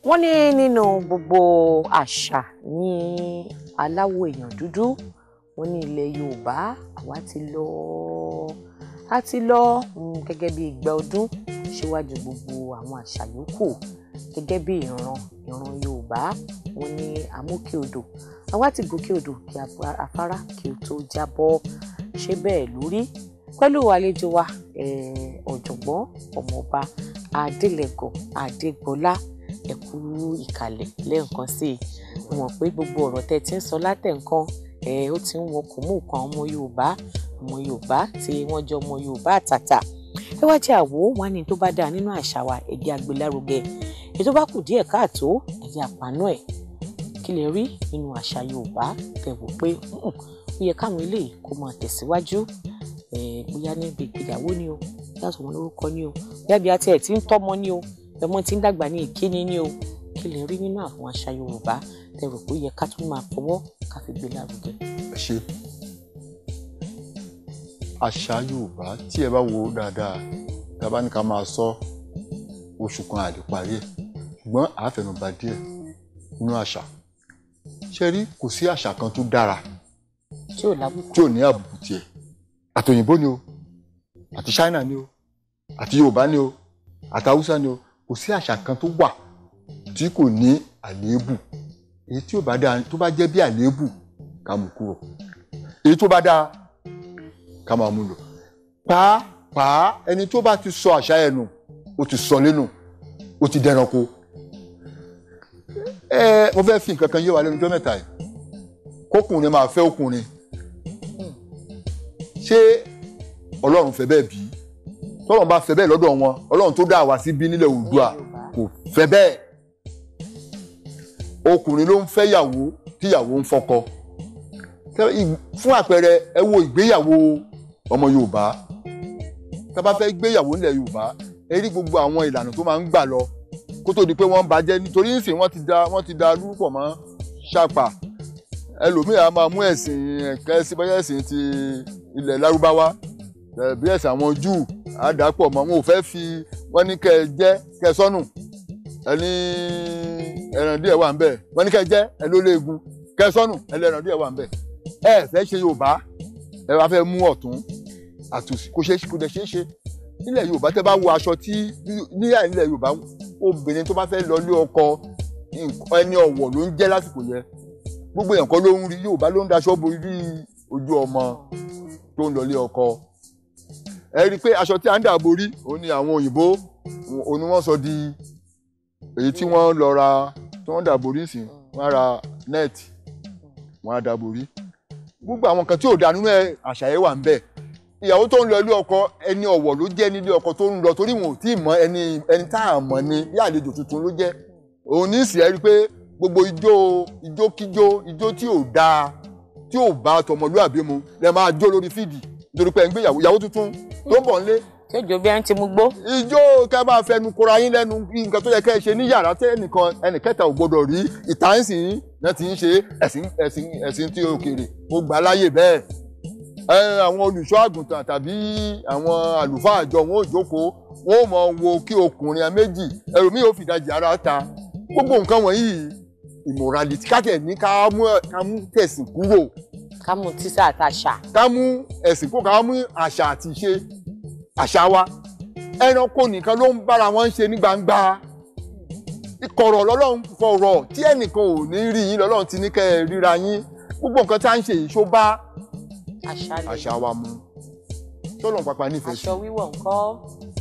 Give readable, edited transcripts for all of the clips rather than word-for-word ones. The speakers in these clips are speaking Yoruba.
Wọ́n ní nínú gbogbo àṣà ní aláwọ̀ èèyàn dúdú, wọ́n ní ilẹ̀ Yorùbá àwa ti lọ gẹ́gẹ́ bí ìgbà ọdún síwájú gbogbo àwọn àṣà yòókù gẹ́gẹ́ bí ìran Yorùbá. Wọ́n ní àmókè odò àwa ti gòkè odò kí afárá kí ó tó jábọ́. Ṣé bẹ́ẹ̀ lórí? Pẹ̀lú àlejò wa ọ̀jọ̀gbọ́n ọ̀mọ̀ọba Adélẹ́gọ̀ Adégbọlá, ẹ kú ìkàlẹ̀ lẹ́ẹ̀kan sí i. Mo mọ̀ pé gbogbo ọ̀rọ̀ tẹ́ ti ń sọ látẹ̀ǹkan ó ti ń wọkùn mú kan ọmọ Yorùbá tí wọ́n jẹ́ ọmọ Yorùbá àtàtà. Ẹ wá jẹ́ àwò wọn ní tó bá dáa nínú àṣà wa ẹ jẹ́ àgbélárugẹ, èyí tó bá kù díẹ̀ káàtó ẹ jẹ́ àpánú ẹ̀. Kí lẹ rí nínú àṣà Yorùbá kẹ́ wò pé ó yẹ káwọn eléyìí kó máa tẹ̀síwájú, bóyá níbi ìgbéyàwó ni o, bóyá sọmọ lórúkọ ni o, bóyá bí a tiẹ̀ ti ń tọ́mọ ni o, ẹmọ tí ń dàgbà ní ìkíni ni o. Kí lẹ rí nínú àwọn àṣà Yorùbá tẹ́ rò pé ó yẹ ká tún máa fọwọ́ ká fi gbé lárugẹ? Ẹ ṣé. Àṣà Yorùbá tí ẹ bá wo dáadáa, tá bá ní ká máa sọ oṣù kan àlè parí ẹ̀, ṣùgbọ́n àfẹnubà díẹ̀ nínú àṣà. Ṣé rí kò sí àṣà kan tó dára tí ò ní àbùkù tiẹ̀. Àtòyìnbó ni o, àti China ni o, àti Yorùbá ni o, àti Haúsá ni o, kò sí àṣà kan tó wà tí kò ní àléébù. Èyí tí ò bá dáa tó bá jẹ́ bí àléébù ká mú kúrò, èyí tó bá dáa ká máa mú lò. Pàápàá ẹni tó bá ti sọ àṣà ẹ̀ nù ó ti sọ lẹ́nu, ó ti dẹranko. Mo fẹ́ fi nǹkan kan yé wa lẹ́nu ọjọ́ mẹ́ta yìí. Kókùnrin máa fẹ́ ọkùnrin, ṣé Ọlọ́run fẹ́ bẹ́ẹ̀ bí? Tọ́lọ́run bá fẹ́ bẹ́ẹ̀ lọ́dọ̀ wọn, Ọlọ́run tó dá wa síbí nílẹ̀ Oòduà kò fẹ́ bẹ́ẹ̀. Ọkùnrin ló ń fẹ́ ìyàwó tí ìyàwó ń fọ́kọ. Fún àpẹẹrẹ ẹ wo ìgbéyàwó ọmọ Yorùbá. Tá bá fẹ́ gbéyàwó nílẹ̀ Yorùbá, ẹ rí gbogbo àwọn ìlànà tó máa ń gbà lọ kó tó di pé wọ́n bàjẹ́, nítorí nísìn wọ́n ti da lúpọ̀ mọ́ ṣàpà. Ẹlòmíràn máa mú ẹ̀sìn ẹ̀kẹ́ sí bóyá ẹ̀sìn ti ilẹ̀ Lárúbáwá, bí ẹ̀sìn àwọn Júù àdàpọ̀ mọ́. Wọn ò fẹ́ fi wọ́n ní kẹ́ ẹ jẹ́ kẹ́ ẹ sọ́nù, ẹni ẹran díẹ̀ wà ń bẹ̀. Wọ́n ní kẹ́ ẹ jẹ́ ẹ ló léegun, kẹ́ ẹ sọ́nù ẹlẹ́ran díẹ̀ wà ń bẹ̀. Ẹ fẹ́ ṣe Yorùbá, ẹ wá fẹ́ mú ọ̀tún àtòsí, kò dẹ̀ ṣeé ṣe. Nílẹ̀ Yorùbá tẹ́ bá wo aṣọ tí nílẹ̀ Yorùbá, obìnrin tó bá fẹ́ lọ lé ọkọ ẹni ọ̀wọ̀ ló ń jẹ́ lásìkò yẹn. Gbogbo èèyàn kan ló ń rí, Yorùbá ló ń daṣọ bo rí ojú ọmọ tó ń lọ lé ọkọ. Ẹ rí i pé aṣọ tí à ń dà borí òun ni àwọn òyìnbó òun ni wọ́n sọ di èyí tí wọ́n lọ ra, tí wọ́n dà borí sí, wọ́n ra nẹ́ẹ̀tì, wọ́n á dà borí. Gbogbo àwọn nǹkan tí ò dá nínú àṣà yẹn wà ń bẹ̀. Ìyàwó tó ń lọ ilé ọkọ ẹni ọ̀wọ̀ ló jẹ́ nílé ọkọ tó ń lọ, torí wọn ò tí ì mọ ẹni tá à mọ̀ ni bí àlejò tuntun ló jẹ́. Òun ní ìsìn ẹ rí i pé gbogbo ijó tí ò dáa, tí ò bá tọmọlúàbí mu lẹ máa jó lórí fídì nítorí pé ẹ ń gbé ìyàwó tuntun tó ń bọ̀ nílé. Ṣé ìjọ bí ẹni tí mo gbó? Ijó kẹ́ máa fẹnu kora yín lẹ́nu, nǹkan tó yẹ kẹ́ ẹ ṣe ní yàrá tí ẹnìkẹta ò gbọdọ̀ rí. Ìta ń sìn náà ti ń ṣe ẹ̀sìn tí òkèèrè, mo gbà láyè bẹ́ẹ̀. Àwọn olùṣọ́ àgùntàn tàbí àwọn àlùfáà àjọ wọn ò jókòó, wọn ò mọ wo kí ọkùnrin méjì ẹlòmíì ò fìdajì ara ta. Gbogbo nǹkan wọ̀nyí immorality, kákẹ́ ní ká mú tẹ̀sìn kúrò, ká mú tísà àtàṣà, ká mú ẹ̀sìn kúrò, ká mú àṣà àti ìṣe àṣà wa. Ẹranko nìkan ló ń bára wọn ṣe ní gbangba. Ìkọ̀rọ̀ lọ́lọ́run fọ̀rọ̀ tí ẹnìkan ò ní rí yín lọ́lọ́run ti ní kẹ́ ẹ ríra yín. Gbogbo nǹkan tá à ń ṣe yìí ṣó bá àṣà wa mu. Tọ́lọ̀ pàpà nífẹ̀ẹ́ sí. Aṣọ wíwọ̀ ńkọ́?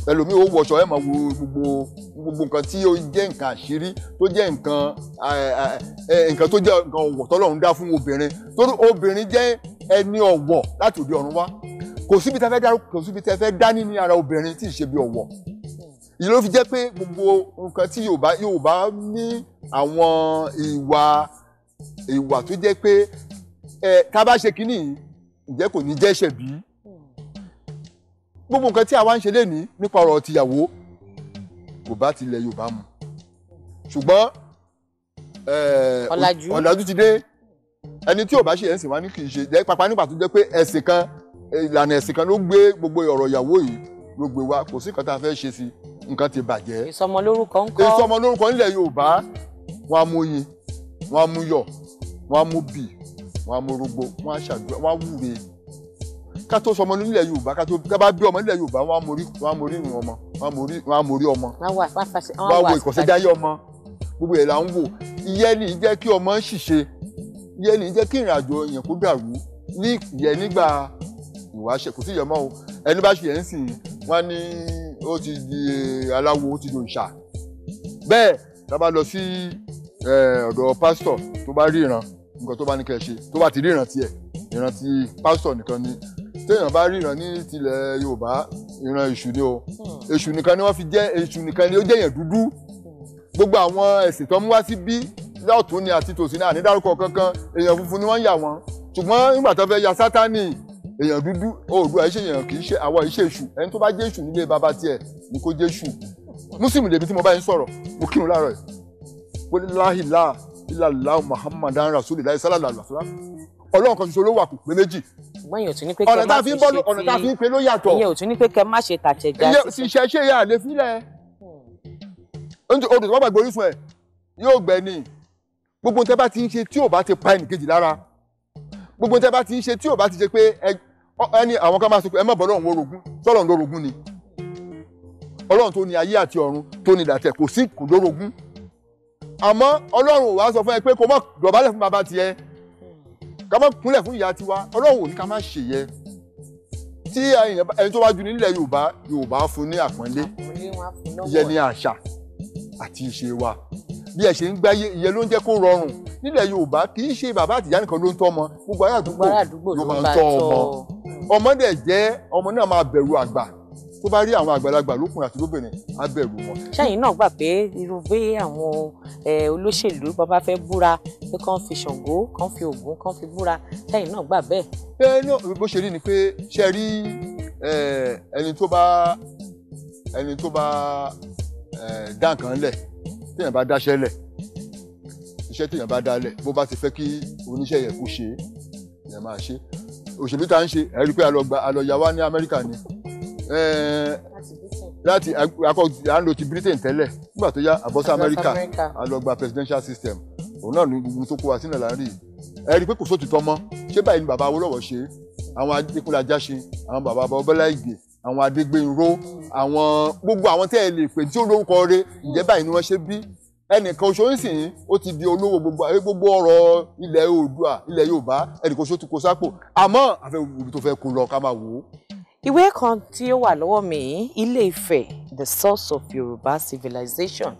Ẹlòmíì ó wọṣọ ẹ máa wo gbogbo nǹkan tí ó jẹ́ nǹkan àṣírí, tó jẹ́ nǹkan tó jẹ́ nǹkan ọ̀wọ̀ tọ́lọ́run dá fún obìnrin. Torí obìnrin jẹ́ ẹni ọ̀wọ̀ láti òde ọ̀run wá. Kò síbi tẹ́ fẹ́ dání ní ara obìnrin tí ì ṣe bí ọ̀wọ̀. Ìyẹn ló fi jẹ́ pé gbogbo nǹkan tí Yorùbá ní àwọn ìwà tó jẹ́ pé tá bá ṣe kínní yìí ǹjẹ́ kò ní jẹ́ ẹ̀ṣẹ̀ bí? Gbogbo nǹkan tí àwa ń ṣe lénìí nípa ọ̀rọ̀ tìyàwó kò bá tilẹ̀ Yorùbá mu. Ṣùgbọ́n ọ̀làjú ti dé. Ẹni tí ò bá ṣe ẹ̀sìn wa ní kì í ṣe jẹ́ pàpà nígbà tó jẹ́ pé ẹ̀sìn kan, ìlànà ẹ̀sìn kan ló gbé gbogbo ọ̀rọ̀ ìyàwó yìí ló gbé wa. Kò sí nǹkan tá a fẹ́ ṣe sí, nǹkan ti bàjẹ́. Ìsọmọlórúkọ ńkọ́? Ìsọmọlórúkọ nílẹ̀ Yorùbá wọ́n á mú oyin, wọ́n á mú yọ̀, wọ́n á mú bì, wọ́n á mú orógbó, wọ́n á ṣàdúrà, wọ́n á wúre. Ká tó sọmọ nílẹ̀ Yorùbá, ká bá bí ọmọ nílẹ̀ Yorùbá, wọ́n á mórí ìrùn ọmọ, wọ́n á mórí ọmọ, wọ́n á wo ìkọ̀sẹ́jáyé ọmọ, gbogbo ẹ̀ là ń wò. Ìyẹn ní jẹ́ kí ọmọ ṣìṣe, ìyẹn ní jẹ́ kí ìrìn àjò èèyàn kó dàrú ní ìyẹn nígbà ìwáṣẹ̀, kò sí ìyẹn mọ́ o. Ẹni bá ṣe yẹn sìn wọ́n ní ó ti di aláwo, ó ti di òòṣà. Bẹ́ẹ̀ tá bá lọ sí ọ̀dọ̀ pásítọ̀ tó bá ríran nǹkan tó bá ní kẹ́ ṣe, tó bá ti ríran tiẹ̀, ìran ti pásítọ̀ nìkan ni. Téèyàn bá ríran ní tilẹ̀ Yorùbá, ìran èṣù ni o. Èṣù nìkan ni wọ́n fi jẹ́, èṣù nìkan ni ó jẹ́ èèyàn dúdú. Gbogbo àwọn ẹ̀sìn tó mú wá sí bí lọ́tún ni àti tòsí náà ní dárúkọ kankan, èèyàn funfun ni wọ́n yà wọ́n. Ṣùgbọ́n nígbà tó fẹ́ ya Sátánì, èèyàn dúdú, Oòduà iṣẹ́ èèyàn kì í ṣe àwọn iṣẹ́ èṣù. Ẹni tó bá jẹ́ èṣù nílé bàbá tiẹ̀ ni kó jẹ́ èṣù. Mùsùlùmí lèmi tí mo bá yín sọ̀rọ̀, mo kírun láàárọ̀ yìí. Wọ́n ní la ilaha illallah Muhammadan Rasulullah sallallahu alaihi wasallam. Ọlọ́run kan ṣoṣo ló wà kò pé méjì. Ṣùgbọ́n èèyàn ò tún ní pé kẹ́ má fi ṣe ti ọ̀nà tá a fi ń pe ló yàtọ̀. ìyẹn ò tún ní pé kẹ́ má ṣe tàṣẹ̀já. Ìyẹn sì ṣe yà lè fílẹ̀. Odò tó bá gbàgbé orísun ẹ̀ yóò gbẹ ni. Gbogbo tẹ́ bá ti ń ṣe tí ò bá ti pa ẹnìkejì lára. Gbogbo tẹ́ bá ti ń ṣe tí ò bá ti ṣe pé ẹni àwọn kan máa sọ pé ẹ má bọ́ Ọlọ́run orogún, sọ́lọ́run lórogún ni. Ọlọ́run tó ní ayé àti ọ̀run tó ní ìdàtẹ̀ kò sí kò lórogún. Àmọ́ Ọlọ́run ò wá sọ fún ẹ pé kó má dọ̀bálẹ̀ fún bàbá tiẹ̀, ká má kúnlẹ̀ fún ìyá tiwa. Ọlọ́run ò ní ká má ṣe yẹ. Tí ẹni tó wá jù nílẹ̀ Yorùbá fún ní àpọ́nlé, ìyẹn ní àṣà àti ìṣe wa. Bí ẹ ṣe ń gbáyé, ìyẹn ló ń jẹ́ kó rọrùn. Nílẹ̀ Yorùbá kì í ṣe bàbá àtìyá nìkan ló ń tọ́ ọmọ, gbogbo ará àdúgbò ló máa ń tọ́ ọmọ. Ọmọ dẹ̀ jẹ́ ọmọ náà máa bẹ̀rù àgbà. Tó bá rí àwọn àgbàlagbà lókùnrin àti lóbìnrin á bẹ̀rù wọn. Ṣẹ́yìn náà gbà pé irú bí àwọn olóṣèlú bàbá fẹ́ búra pé kán fi Ṣàngó, kán fi Ògún, kán fi búra, ṣẹ́yìn náà gbà bẹ́ẹ̀. Bó ṣe rí ni pé ṣe rí ẹni tó bá dá nǹkan lẹ̀, téèyàn bá dáṣẹ́ lẹ̀, iṣẹ́ téèyàn bá dá lẹ̀, bó bá ti fẹ́ kí oníṣẹ́ yẹn kó ṣe é, yẹn máa ṣe. Òṣèlú tá ń ṣe, ẹ rí i pé a lọ yà wá ní Amẹ́ríkà ni. Láti à ń lo ti Britain tẹ́lẹ̀, nígbà tó yá àbọ̀sí Amẹ́ríkà a lọ gba presidential system. Òun náà ní gbogbo tó kó wa sínú láàárín. Ẹ rí i pé kò sóòtítọ́ mọ́. Ṣé báyìí ni bàbá Awólọ́wọ̀ ṣe? Àwọn Adékúnlé Ajáṣin, àwọn bàbá Bọ́lá Ìgè, àwọn Adégbénró, àwọn gbogbo àwọn tẹ́ ẹ lè pè tí ó lórúkọ rẹ̀, ǹjẹ́ báyìí ni wọ́n ṣe bí? Ẹnìkan oṣù nísìnyí ó ti di olówó gbogbo ọ̀rọ̀ ilẹ̀ Oòduà, ilẹ̀ Yorùbá, ẹnìkan oṣù tó kó sápò. Àmọ́ àfẹ́ ibi tó fẹ́ kó lọ ká máa wò ó. Ìwé kan tí ó wà lọ́wọ́ mi, Ilé-Ifẹ̀, The Source of Yorùbá Civilization,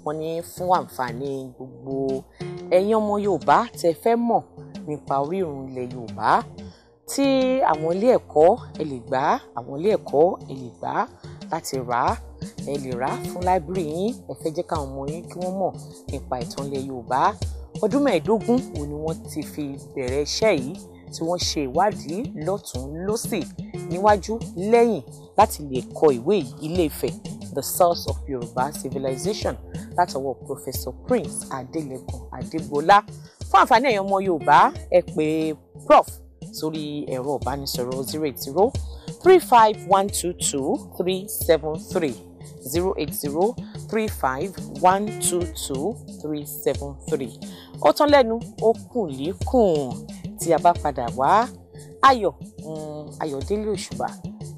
wọ́n ní fún àǹfààní gbogbo ẹ̀yin ọmọ Yorùbá tẹ́ fẹ́ mọ̀ nípa orírun ilẹ̀ Yorùbá. Tí àwọn ilé ẹ̀kọ́ ẹ lè gbà, àwọn ilé ẹ̀kọ́ ẹ lè gbà láti rà á, ẹ lè rà á fún láìbírì yín, ẹ fẹ́ jẹ́ káwọn ọmọ yín kí wọ́n mọ̀ nípa ìtàn ilẹ̀ Yorùbá. Ọdún 15 òun ni wọ́n ti fi bẹ̀rẹ̀ iṣẹ́ yìí, tí wọ́n ṣe ìwádìí lọ́tùn lósì, níwájú lẹ́yìn láti lè kọ ìwé yìí, Ilé-Ifẹ̀, The Source of Yorùbá Civilization, látọwọ́ Professor Prince Adelekan Adegbola. Fún àǹfààní ẹ̀yin ọmọ Yorùbá, ẹ pè Prof sórí ẹ̀rọ ìbánisọ̀rọ̀ 080 35122 373 080 35122 373. Ó tán lẹ́nu, ó kùn líkùn. Tí a bá padà wá, Ayọ̀délé Òṣùbà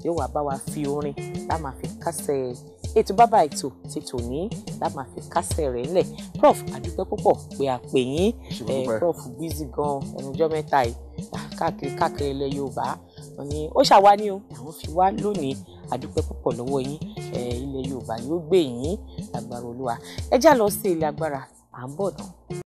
yóò wá bá wa fi orin lá máa fi kásẹ̀ ètò bàbá ètò ti tòní lá máa fi kásẹ̀ rẹ̀ ńlẹ̀. Prof, àdúpẹ́ púpọ̀ pé a pè yín. Prof busy gan ẹnujọ́ mẹ́ta yìí káàkiri ilẹ̀ Yorùbá. Wọ́n ní ó ṣàwá ní o, àwọn fi wá lónìí. Àdúpẹ́ púpọ̀ lọ́wọ́ yín. Ilẹ̀ Yorùbá yóò gbé yín lágbára Olúwa. Ẹ já lọ sí ilé agbára, à ń bọ̀ náà.